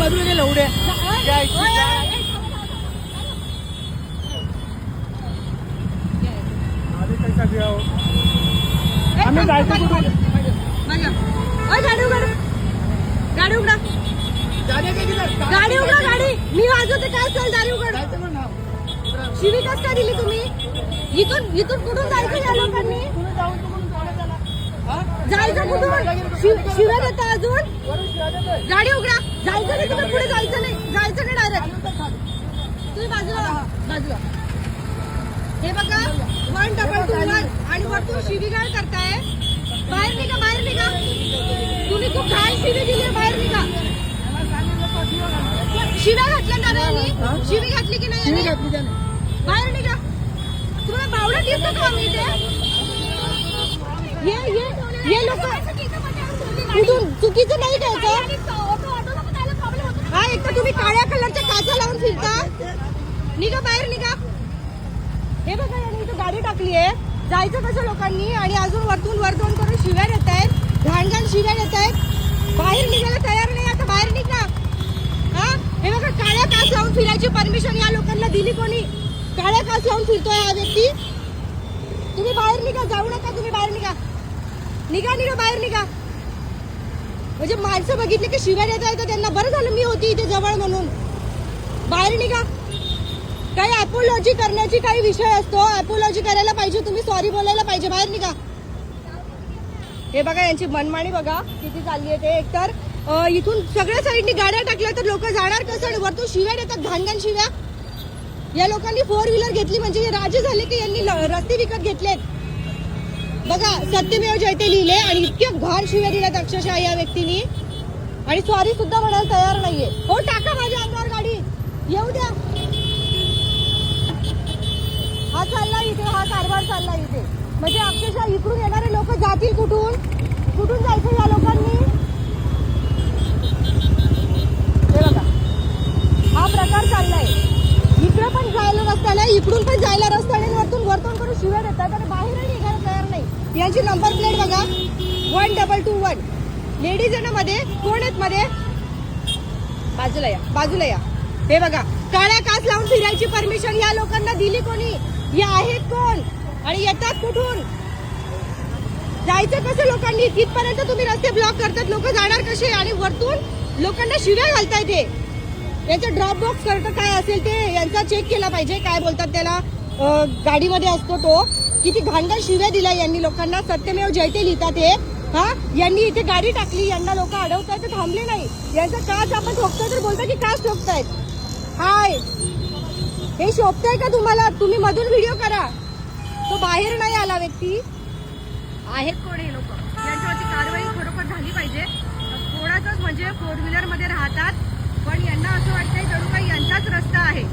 बाजूला गेलं उड्या आम्ही जायचं कुठून? गाडी उघडा, गाडी उघडा, गाडी मी वाजवते. काय चल गाडी उघड. शिवी कस काय दिली तुम्ही? इथून कुठून जायचं या लोकांनी? जायचं कुठून? शिव्या देता अजून? गाडी उघडा. जायचं नाही तुम्ही, पुढे जायचं नाही डायरेक्ट. तुम्ही बाजूला हे बघा 1221 आणि वरतून शिवीगाळ करताय. बाहेर निघा. तुम्ही खूप घाण शिवी दिली, बाहेर निघा. शिव्या घातल्या दादांनी? शिवी घातली की नाही? बाहेर निघा. तुम्हाला बावडा दिसतो का आम्ही इथे? ये लोक कुठून चुकीचं नाही घ्यायचं. हा, एक तर तुम्ही काळ्या कलरच्या काचा लावून फिरता. निघा, बाहेर निघा. हे बघा, यांनी इथं गाडी टाकली आहे. जायचं कसं लोकांनी? आणि अजून वरतून वरतून करून शिव्या देत आहेत, घाण शिव्या देत आहेत. बाहेर निघायला तयार नाही. आता बाहेर निघा. हा, हे बघा, काळ्या काच लावून फिरायची परमिशन या लोकांना दिली कोणी? काळ्या काच लावून फिरतोय हा व्यक्ती. तुम्ही बाहेर निघा, जाऊ नका. तुम्ही बाहेर निघा, बाहेर निघा. म्हणजे माणसं बघितली की शिव्या देता येतं त्यांना. बरं झालं मी होती इथे जवळ म्हणून. बाहेर निघा. काही अपोलॉजी करण्याची काही विषय असतो, अपोलॉजी करायला पाहिजे, तुम्ही सॉरी बोलायला पाहिजे. बाहेर निघा. हे बघा, यांची मनमानी बघा किती चालली आहे ते. एकतर इथून सगळ्या साईडनी गाड्या टाकल्या तर लोक जाणार कसं? आणि वरतून शिव्या देतात, घाण शिव्या. या लोकांनी 4 व्हीलर घेतली म्हणजे हे राजे झाले की यांनी रस्ते विकत घेतलेत. बघा, सत्यमेव जयते लिहिले आणि इतक्या घाण शिव्या दिल्यात अक्षरशः या व्यक्तीनी. आणि सॉरी सुद्धा म्हणायला तयार नाहीये. हो, टाका माझ्या अंगावर गाडी, येऊ द्या. हा चालला इथे, हा कारभार चालला इथे. म्हणजे अक्षरशः इकडून येणारे लोक जातील कुठून जायचं या लोकांनी? हे बघा, हा प्रकार चाललाय. इकडे पण जायला रस्ता नाही, इकडून पण जायला रस्ता नाही. वरतून करून शिव्या देतात आणि बाहेरही निघायला तयार नाही. यांची नंबर प्लेट बघा 1221. लेडीज आहे ना मध्ये? कोण आहेत मध्ये? बाजूला या. हे बघा, काळ्या काच लावून फिरायची परमिशन या लोकांना दिली कोणी? हे आहेत कोण आणि येतात कुठून? जायचं कसं लोकांनी? तिथपर्यंत तुम्ही रस्ते ब्लॉक करतात, लोक जाणार कसे? आणि वरतून लोकांना शिव्या घालताय. ते यांचा ड्रॉप बॉक्स करतं काय असेल ते यांचा चेक केला पाहिजे. काय बोलतात त्याला, गाडीमध्ये असतो तो. किती घाण शिव्या दिल्या यांनी लोकांना. सत्यमेव जयते लिहितात हे. हा, यांनी इथे गाडी टाकली, यांना लोक अडवतायत तर थांबले नाही. यांचा काच आपण ठोकतोय तर बोलतात की काच ठोकतायत. हाय, हे शोभतंय का तुम्हाला? तुम्ही मधून व्हिडिओ करा. तो बाहेर नाही आला व्यक्ती. आहेत कोण हे लोक? यांच्यावरती कारवाई खरोखर झाली पाहिजे. थोडाच म्हणजे 4 व्हीलर मध्ये राहतात पण यांना असं वाटतंय जणू काही यांचाच रस्ता आहे.